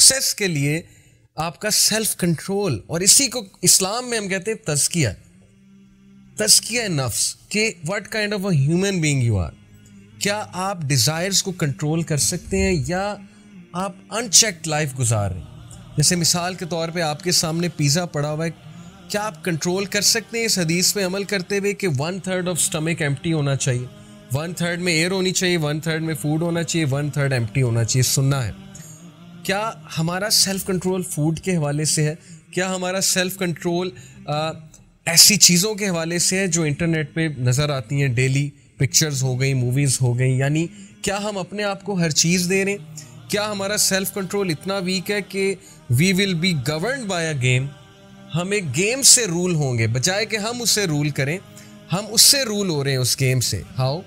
Success کے لیے آپ کا سیلف کنٹرول، اور اسی کو اسلام میں ہم کہتے ہیں تزکیہ نفس، کہ what kind of a human being you are. کیا آپ ڈیزائرز کو کنٹرول کر سکتے ہیں یا آپ ان چیکڈ لائف گزار رہے ہیں؟ جیسے مثال کے طور پہ آپ کے سامنے پیزا پڑا ہوا ہے، کیا آپ کنٹرول کر سکتے ہیں اس حدیث پہ عمل کرتے ہوئے کہ 1/3 آف اسٹمک ایمپٹی ہونا چاہیے، 1/3 میں ایئر ہونی چاہیے، 1/3 میں فوڈ ہونا چاہیے، 1/3 ایمپٹی ہونا چاہیے؟ سننا ہے. کیا ہمارا سیلف کنٹرول فوڈ کے حوالے سے ہے؟ کیا ہمارا سیلف کنٹرول ایسی چیزوں کے حوالے سے ہے جو انٹرنیٹ پہ نظر آتی ہیں ڈیلی، پکچرز ہو گئیں، موویز ہو گئیں؟ یعنی کیا ہم اپنے آپ کو ہر چیز دے رہے ہیں؟ کیا ہمارا سیلف کنٹرول اتنا ویک ہے کہ we will be governed by a game? ہم ایک گیم سے رول ہوں گے، بجائے کہ ہم اسے رول کریں، ہم اس سے رول ہو رہے ہیں اس گیم سے. How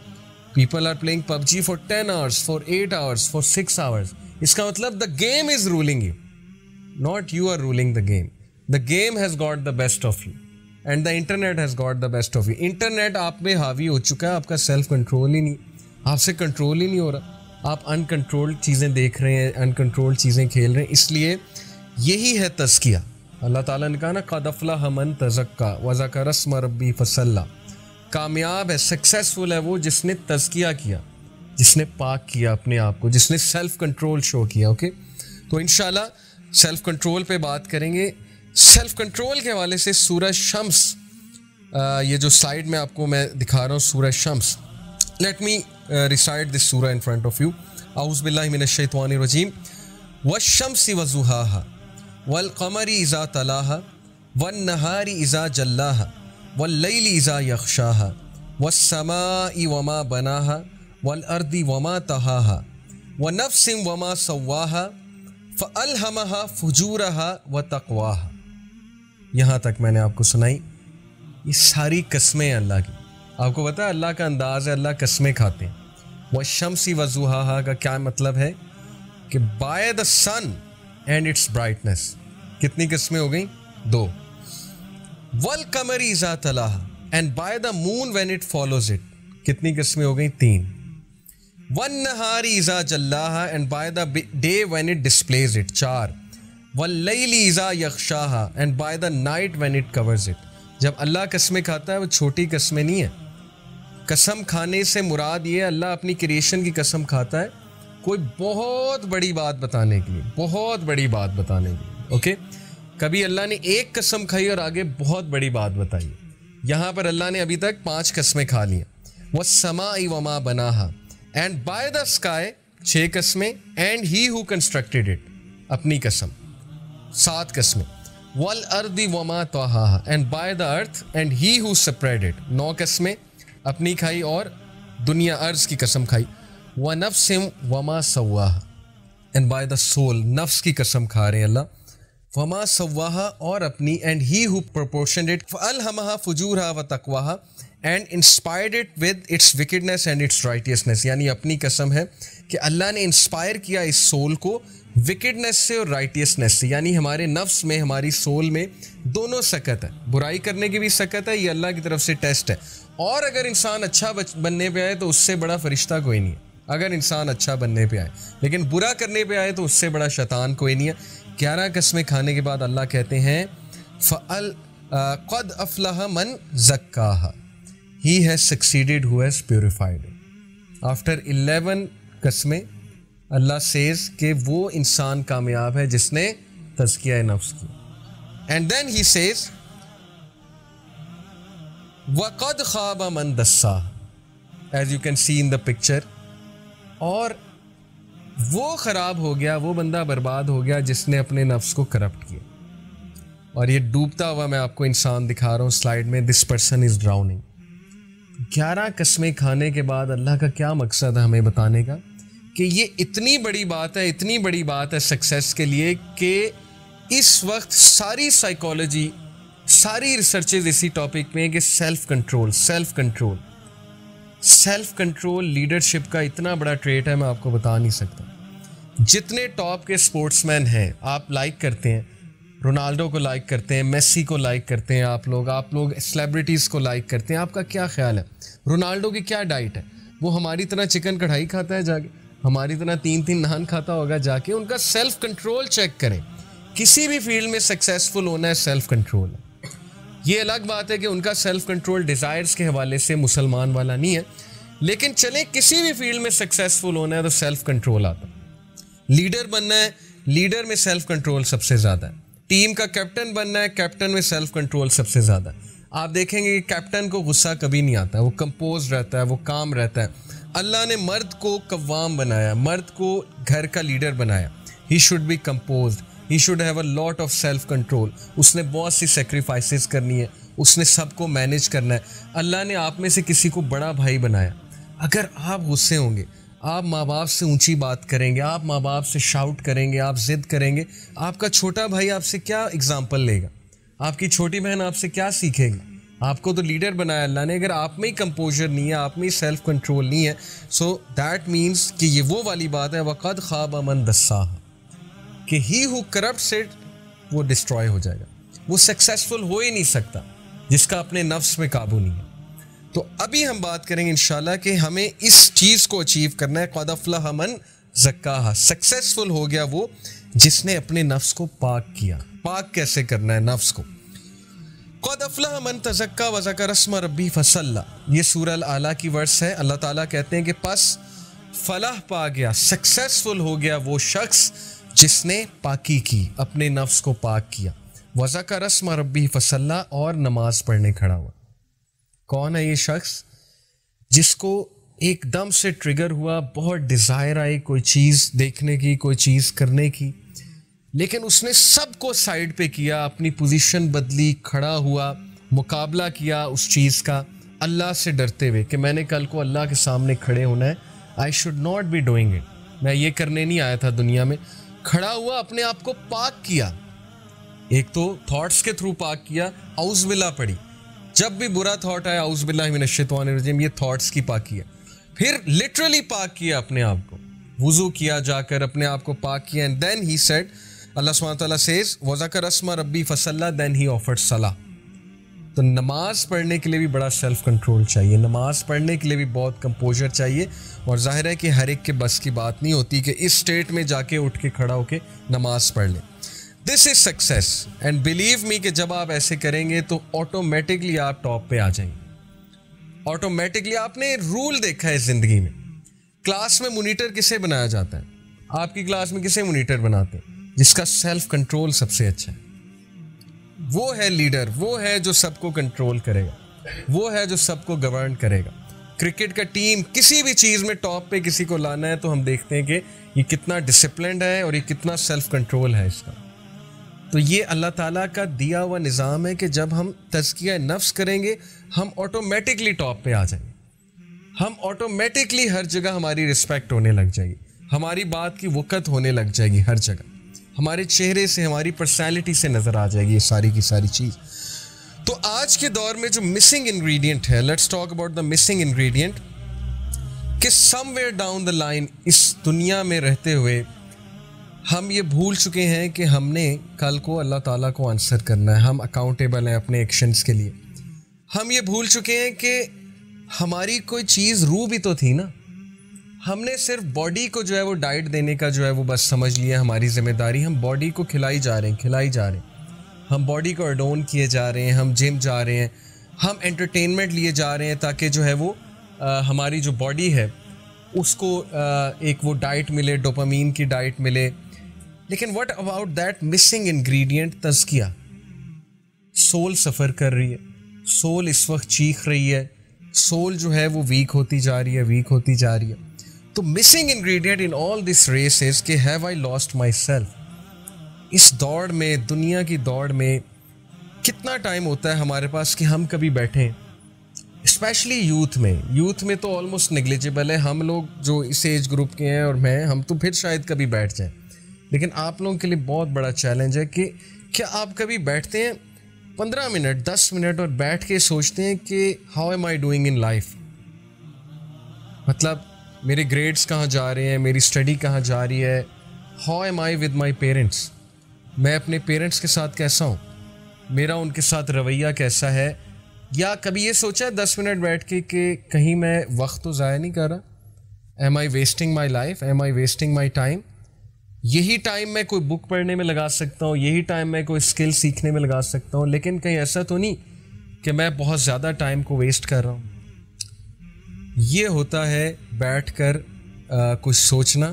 people are playing PUBG for 10 hours, for 8 hours, for 6 hours. اس کا مطلب the game is ruling you, not you are ruling the game. The game has got the best of you and the internet has got the best of you. Internet آپ پہ حاوی ہو چکا ہے، آپ کا سیلف کنٹرول ہی نہیں، آپ سے کنٹرول ہی نہیں ہو رہا، آپ ان کنٹرول چیزیں دیکھ رہے ہیں، ان کنٹرول چیزیں کھیل رہے ہیں. اس لیے یہی ہے تزکیہ. اللہ تعالیٰ نے کہا نا قد افلح من تزکیٰ وذکر اسم ربہ فصلی. کامیاب ہے، سکسیسفل ہے وہ جس نے تزکیہ کیا، جس نے پاک کیا اپنے آپ کو، جس نے سیلف کنٹرول شو کیا. اوکے، تو انشاءاللہ سیلف کنٹرول پہ بات کریں گے. سیلف کنٹرول کے حوالے سے سورہ شمس، یہ جو سلائڈ میں آپ کو میں دکھا رہا ہوں سورہ شمس. لیٹ می ریسائٹ دس سورہ ان فرنٹ آف یو. اعوذ باللہ من الشیطان الرجیم. والشمس وضحاها والقمر اذا تلاها والنهار اذا جلاها واللیل اذا یغشاها والسماء وما بناها والارض وما طحاها ونفس وما سواها فألهمها فجورها وتقواها. یہاں تک میں نے آپ کو سنائی. یہ ساری قسمیں ہیں اللہ کی. آپ کو پتا ہے اللہ کا انداز ہے، اللہ قسمیں کھاتے ہیں. والشمس وضحاها کا کیا مطلب ہے؟ کہ by the sun and its brightness. کتنی قسمیں ہو گئیں؟ 2. والقمر اذا تلاها and by the moon when it follows it. کتنی قسمیں ہو گئیں؟ 3. والنہار اذا جلاها and by the day when it displays it. 4. واللیل اذا یغشاها and by the night when it covers it. جب اللہ قسمیں کھاتا ہے وہ چھوٹی قسمیں نہیں ہیں. قسم کھانے سے مراد یہ اللہ اپنی کریشن کی قسم کھاتا ہے کوئی بہت بڑی بات بتانے کے لیے، بہت بڑی بات بتانے کے لیے. اوکے، کبھی اللہ نے ایک قسم کھائی اور آگے بہت بڑی بات بتائی. یہاں پر اللہ نے ابھی تک 5 قسمیں کھا لی ہیں. والسماء وما بناها اینڈ بائی دا اسکائی 6 قسمیں and he who constructed it اپنی قسم 7 قسمیں. والارض وما طحاها and by the earth and he who spread it 9 قسمیں اپنی کھائی اور دنیا ارض کی قسم کھائی. ونفس وما سواها اینڈ بائی دا سول نفس کی قسم کھا رہے ہیں اللہ. وما سواها اور اپنی and he who proportioned it فالہمها فجورها وتقواها and inspired it with its wickedness and its righteousness. یعنی اپنی قسم ہے کہ اللہ نے انسپائر کیا اس سول کو وکڈنس سے اور رائٹیسنس سے. یعنی ہمارے نفس میں، ہماری سول میں دونوں سکت ہے. برائی کرنے کی بھی سکت ہے، یہ اللہ کی طرف سے ٹیسٹ ہے. اور اگر انسان اچھا بننے پہ آئے تو اس سے بڑا فرشتہ کوئی نہیں ہے. اگر انسان اچھا بننے پہ آئے، لیکن برا کرنے پہ آئے تو اس سے بڑا شیطان کوئی نہیں ہے. 11 قسمیں کھانے کے بعد اللہ کہتے ہیں قد افلح من زکاها he has succeeded who has purified it. After 11 قسمیں اللہ says کہ وہ انسان کامیاب ہے جس نے تزکیہ نفس کیا. And then he says وَقَدْ خَابَ مَنْ دَسَّاهَا as you can see in the picture. اور وہ خراب ہو گیا، وہ بندہ برباد ہو گیا جس نے اپنے نفس کو کرپٹ کیا. اور یہ ڈوبتا ہوا میں آپ کو انسان دکھا رہا ہوں سلائڈ میں. This person is ڈراؤننگ. 11 قسمیں کھانے کے بعد اللہ کا کیا مقصد ہے ہمیں بتانے کا کہ یہ اتنی بڑی بات ہے، اتنی بڑی بات ہے سکسیس کے لیے کہ اس وقت ساری سائیکالوجی، ساری ریسرچز اسی ٹاپک میں ہیں کہ self control, self control, self control leadership کا اتنا بڑا ٹریٹ ہے میں آپ کو بتا نہیں سکتا. جتنے ٹاپ کے اسپورٹس مین ہیں آپ لائک کرتے ہیں، رونالڈو کو لائک کرتے ہیں، میسی کو لائک کرتے ہیں، آپ لوگ سیلیبریٹیز کو لائک کرتے ہیں. آپ کا کیا خیال ہے رونالڈو کی کیا ڈائٹ ہے؟ وہ ہماری طرح چکن کڑھائی کھاتا ہے جا کے؟ ہماری طرح 3 نان کھاتا ہوگا جا کے. ان کا سیلف کنٹرول چیک کریں. کسی بھی فیلڈ میں سکسیزفل ہونا ہے سیلف کنٹرول ہے. یہ الگ بات ہے کہ ان کا سیلف کنٹرول ڈیزائرز کے حوالے سے مسلمان والا نہیں ہے, لیکن چلیں کسی بھی فیلڈ میں سکسیزفل ہونا ہے تو سیلف کنٹرول آتا. لیڈر بننا ہے, لیڈر میں سیلف کنٹرول سب سے زیادہ ہے. ٹیم کا کیپٹن بننا ہے, کیپٹن میں سیلف کنٹرول سب سے زیادہ ہے. آپ دیکھیں گے کہ کیپٹن کو غصہ کبھی نہیں آتا, وہ کمپوز رہتا ہے, وہ کام رہتا ہے. اللہ نے مرد کو قوام بنایا, مرد کو گھر کا لیڈر بنایا. He should be composed, he should have a lot of self control. اس نے بہت سی سیکریفائسز کرنی ہے, اس نے سب کو مینیج کرنا ہے. اللہ نے آپ میں سے کسی کو بڑا بھائی بنایا. اگر آپ غصے ہوں گے, آپ ماں باپ سے اونچی بات کریں گے, آپ ماں باپ سے شاؤٹ کریں گے, آپ ضد کریں گے, آپ کا چھوٹا بھائی آپ سے کیا اگزامپل لے گا؟ آپ کی چھوٹی بہن آپ سے کیا سیکھے گی؟ آپ کو تو لیڈر بنایا اللہ نے. اگر آپ میں ہی کمپوزر نہیں ہے, آپ میں ہی سیلف کنٹرول نہیں ہے, سو دیٹ مینس کہ یہ وہ والی بات ہے وَقَدْ خَابَ مَنْ دَسَّاهَا, کہ ہی ہو کرپٹس اٹ وہ ڈسٹروائے ہو جائے گا. وہ سکسیزفل ہو ہی نہیں سکتا جس کا اپنے نفس میں قابو نہیں ہے. تو ابھی ہم بات کریں گے انشاءاللہ کہ ہمیں اس چیز کو اچیو کرنا ہے. قَدْ أَفْلَحَ مَنْ زَكَّاهَا, سکسیزفل ہو گیا وہ جس نے اپنے نفس کو پاک کیا. پاک کیسے کرنا ہے نفس کو؟ قَدْ أَفْلَحَ مَنْ تَزَكَّىٰ وَذَكَرَ اسْمَ رَبِّهِ فَصَلَّىٰ, یہ سورہ الاعلیٰ کی ورس ہے. اللہ تعالیٰ کہتے ہیں کہ پس فلاح پا گیا, سکسیزفل ہو گیا وہ شخص جس نے پاکی کی, اپنے نفس کو پاک کیا. وَذَكَرَ اسْمَ رَبِّهِ فَصَلَّىٰ, اور نماز پڑھنے کھڑا ہوا. کون ہے یہ شخص؟ جس کو ایک دم سے ٹریگر ہوا, بہت ڈیزائر آئی کوئی چیز دیکھنے کی, کوئی چیز کرنے کی, لیکن اس نے سب کو سائڈ پہ کیا, اپنی پوزیشن بدلی, کھڑا ہوا, مقابلہ کیا اس چیز کا اللہ سے ڈرتے ہوئے کہ میں نے کل کو اللہ کے سامنے کھڑے ہونا ہے. I should not be doing it, میں یہ کرنے نہیں آیا تھا دنیا میں. کھڑا ہوا, اپنے آپ کو پاک کیا. ایک تو تھاٹس کے تھرو پاک کیا, اعوذ باللہ پڑھی, جب بھی برا تھاٹ آیا اعوذ باللہ من الشیطان الرجیم, یہ تھاٹس کی پاکی ہے. پھر لٹرلی پاک کیا اپنے آپ کو, وضو کیا جا کر, اپنے آپ کو پاک کیا. اینڈ دین ہی سیڈ, اللہ سبحانہ تعالیٰ سیز وَذَكَرَ اسْمَ رَبِّهِ فَصَلَّىٰ, دین ہی آفرڈ صلاح. تو نماز پڑھنے کے لیے بھی بڑا سیلف کنٹرول چاہیے, نماز پڑھنے کے لیے بھی بہت کمپوزر چاہیے. اور ظاہر ہے کہ ہر ایک کے بس کی بات نہیں ہوتی کہ اس سٹیٹ میں جا کے اٹھ کے کھڑا ہو کے نماز پڑھ لیں. This is success, and believe me کہ جب آپ ایسے کریں گے تو آٹومیٹکلی آپ ٹاپ پہ آ جائیں گے. آٹومیٹکلی آپ نے رول دیکھا ہے زندگی میں, کلاس میں مونیٹر کسے بنایا جاتا ہے؟ آپ کی کلاس میں کسے مونیٹر بناتے ہیں؟ جس کا سیلف کنٹرول سب سے اچھا ہے. وہ ہے لیڈر, وہ ہے جو سب کو کنٹرول کرے گا, وہ ہے جو سب کو گورن کرے گا. کرکٹ کا ٹیم کسی بھی چیز میں ٹاپ پہ کسی کو لانا ہے تو ہم دیکھتے ہیں کہ یہ کتنا ڈسپلنڈ ہے اور یہ کتنا سیلف کنٹرول ہے اس کا. تو یہ اللہ تعالیٰ کا دیا ہوا نظام ہے کہ جب ہم تزکیہ نفس کریں گے ہم آٹومیٹکلی ٹاپ پہ آ جائیں گے. ہم آٹومیٹکلی ہر جگہ ہماری رسپیکٹ ہونے لگ جائے گی, ہماری بات کی وقت ہونے لگ جائے گی, ہر جگہ ہمارے چہرے سے, ہماری پرسنالٹی سے نظر آ جائے گی یہ ساری کی ساری چیز. تو آج کے دور میں جو مسنگ انگریڈینٹ ہے, let's talk about the missing ingredient, کہ سم ویئر ڈاؤن دا لائن اس دنیا میں رہتے ہوئے ہم یہ بھول چکے ہیں کہ ہم نے کل کو اللہ تعالیٰ کو آنسر کرنا ہے, ہم اکاؤنٹیبل ہیں اپنے ایکشنز کے لیے. ہم یہ بھول چکے ہیں کہ ہماری کوئی چیز روح بھی تو تھی نا. ہم نے صرف باڈی کو جو ہے وہ ڈائٹ دینے کا جو ہے وہ بس سمجھ لیا ہماری ذمہ داری. ہم باڈی کو کھلائی جا رہے ہیں, ہم باڈی کو اڈون کیے جا رہے ہیں, ہم جم جا رہے ہیں, ہم انٹرٹینمنٹ لیے جا رہے ہیں تاکہ جو ہے وہ ہماری جو باڈی ہے اس کو ایک وہ ڈائٹ ملے, ڈوپامین کی ڈائٹ ملے. لیکن what about that missing ingredient تزکیہ؟ سول سفر کر رہی ہے, سول اس وقت چیخ رہی ہے, سول جو ہے وہ ویک ہوتی جا رہی ہے. تو missing ingredient in all this race is کہ have I lost myself. اس دوڑ میں, دنیا کی دوڑ میں کتنا ٹائم ہوتا ہے ہمارے پاس کہ ہم کبھی بیٹھیں, اسپیشلی یوتھ میں تو آلموسٹ نیگلیجبل ہے. ہم لوگ جو اس ایج گروپ کے ہیں اور ہم تو پھر شاید کبھی بیٹھ جائیں, لیکن آپ لوگوں کے لیے بہت بڑا چیلنج ہے کہ کیا آپ کبھی بیٹھتے ہیں 15 منٹ 10 منٹ اور بیٹھ کے سوچتے ہیں کہ how am I doing in life, مطلب میرے گریڈز کہاں جا رہے ہیں, میری اسٹڈی کہاں جا رہی ہے, how am I with my parents, میں اپنے پیرنٹس کے ساتھ کیسا ہوں, میرا ان کے ساتھ رویہ کیسا ہے. یا کبھی یہ سوچا ہے 10 منٹ بیٹھ کے کہ کہیں میں وقت تو ضائع نہیں کر رہا, am I wasting my life, am I wasting my time. یہی ٹائم میں کوئی بک پڑھنے میں لگا سکتا ہوں, یہی ٹائم میں کوئی اسکل سیکھنے میں لگا سکتا ہوں, لیکن کہیں ایسا تو نہیں کہ میں بہت زیادہ ٹائم کو ویسٹ کر رہا ہوں. یہ ہوتا ہے بیٹھ کر کچھ سوچنا,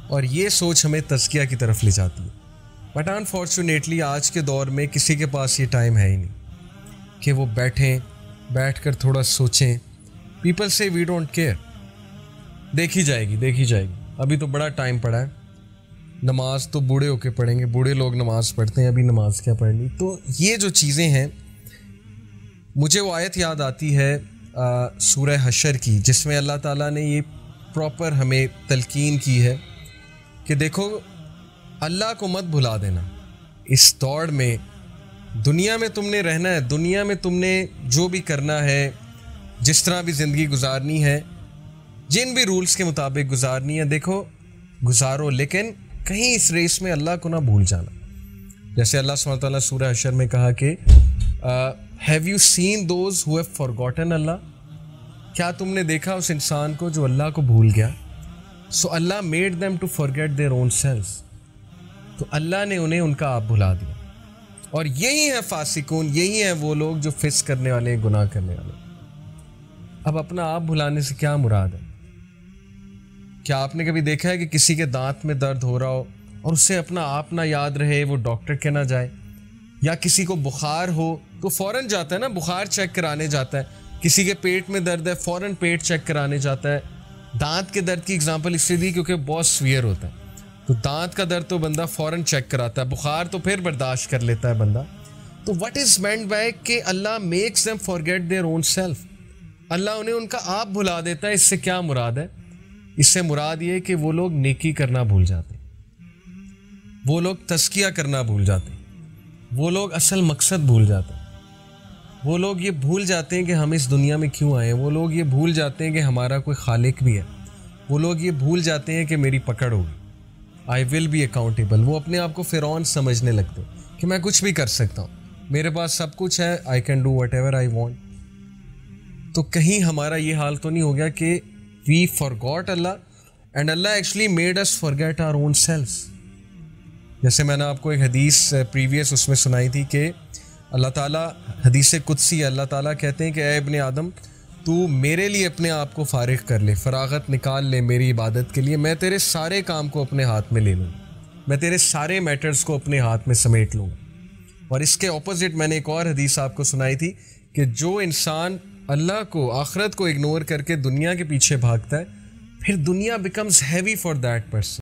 اور یہ سوچ ہمیں تزکیہ کی طرف لے جاتی ہے. بٹ انفارچونیٹلی آج کے دور میں کسی کے پاس یہ ٹائم ہے ہی نہیں کہ وہ بیٹھ کر تھوڑا سوچیں. پیپل سے وی ڈونٹ کیئر, دیکھی جائے گی, ابھی تو بڑا ٹائم پڑا ہے, نماز تو بوڑھے ہو کے پڑھیں گے, بوڑھے لوگ نماز پڑھتے ہیں, ابھی نماز کیا پڑھنی. تو یہ جو چیزیں ہیں, مجھے وہ آیت یاد آتی ہے سورہ حشر کی, جس میں اللہ تعالیٰ نے یہ پراپر ہمیں تلقین کی ہے کہ دیکھو اللہ کو مت بھلا دینا. اس دوڑ میں دنیا میں تم نے رہنا ہے, دنیا میں تم نے جو بھی کرنا ہے, جس طرح بھی زندگی گزارنی ہے, جن بھی رولز کے مطابق گزارنی ہے, دیکھو گزارو, لیکن کہیں اس ریس میں اللہ کو نہ بھول جانا. جیسے اللہ سبحانہ وتعالیٰ سورہ حشر میں کہا کہ have you seen those who have forgotten Allah, کیا تم نے دیکھا اس انسان کو جو اللہ کو بھول گیا. So Allah made them to forget their own self, تو اللہ نے انہیں ان کا آپ بھلا دیا. اور یہی ہے فاسقون, یہی ہیں وہ لوگ جو فسق کرنے والے ہیں, گناہ کرنے والے. اب اپنا آپ بھلانے سے کیا مراد ہے؟ کیا آپ نے کبھی دیکھا ہے کہ کسی کے دانت میں درد ہو رہا ہو اور اسے اپنا آپ نہ یاد رہے, وہ ڈاکٹر کے نہ جائے؟ یا کسی کو بخار ہو تو فوراً جاتا ہے نا, بخار چیک کرانے جاتا ہے. کسی کے پیٹ میں درد ہے, فوراً پیٹ چیک کرانے جاتا ہے. دانت کے درد کی اگزامپل اس لیے دی کیونکہ بہت سویئر ہوتا ہے, تو دانت کا درد تو بندہ فوراً چیک کراتا ہے, بخار تو پھر برداشت کر لیتا ہے بندہ. تو وٹ از مینڈ بائی کہ Allah makes them forget their own self, Allah انہیں ان کا آپ بھلا دیتا ہے. اس سے کیا مراد ہے؟ اس سے مراد یہ کہ وہ لوگ نیکی کرنا بھول جاتے, وہ لوگ تزکیہ کرنا بھول جاتے, وہ لوگ اصل مقصد بھول جاتے ہیں, وہ لوگ یہ بھول جاتے ہیں کہ ہم اس دنیا میں کیوں آئے ہیں, وہ لوگ یہ بھول جاتے ہیں کہ ہمارا کوئی خالق بھی ہے, وہ لوگ یہ بھول جاتے ہیں کہ میری پکڑ ہوگی, آئی ول بی اکاؤنٹیبل. وہ اپنے آپ کو فرعون سمجھنے لگتے کہ میں کچھ بھی کر سکتا ہوں, میرے پاس سب کچھ ہے, I can do what ever I want. تو کہیں ہمارا یہ حال تو نہیں ہو گیا کہ we forgot Allah and Allah actually made us forget our own self. جیسے میں نے آپ کو ایک حدیث پریویس اس میں سنائی تھی کہ اللہ تعالیٰ, حدیث قدسی, اللہ تعالیٰ کہتے ہیں کہ اے ابن آدم, تو میرے لیے اپنے آپ کو فارغ کر لے, فراغت نکال لے میری عبادت کے لیے, میں تیرے سارے کام کو اپنے ہاتھ میں لے لوں, میں تیرے سارے میٹرز کو اپنے ہاتھ میں سمیٹ لوں. اور اس کے اپوزٹ میں نے ایک اور حدیث آپ کو سنائی تھی کہ جو انسان اللہ کو, آخرت کو اگنور کر کے دنیا کے پیچھے بھاگتا ہے, پھر دنیا becomes heavy for that person.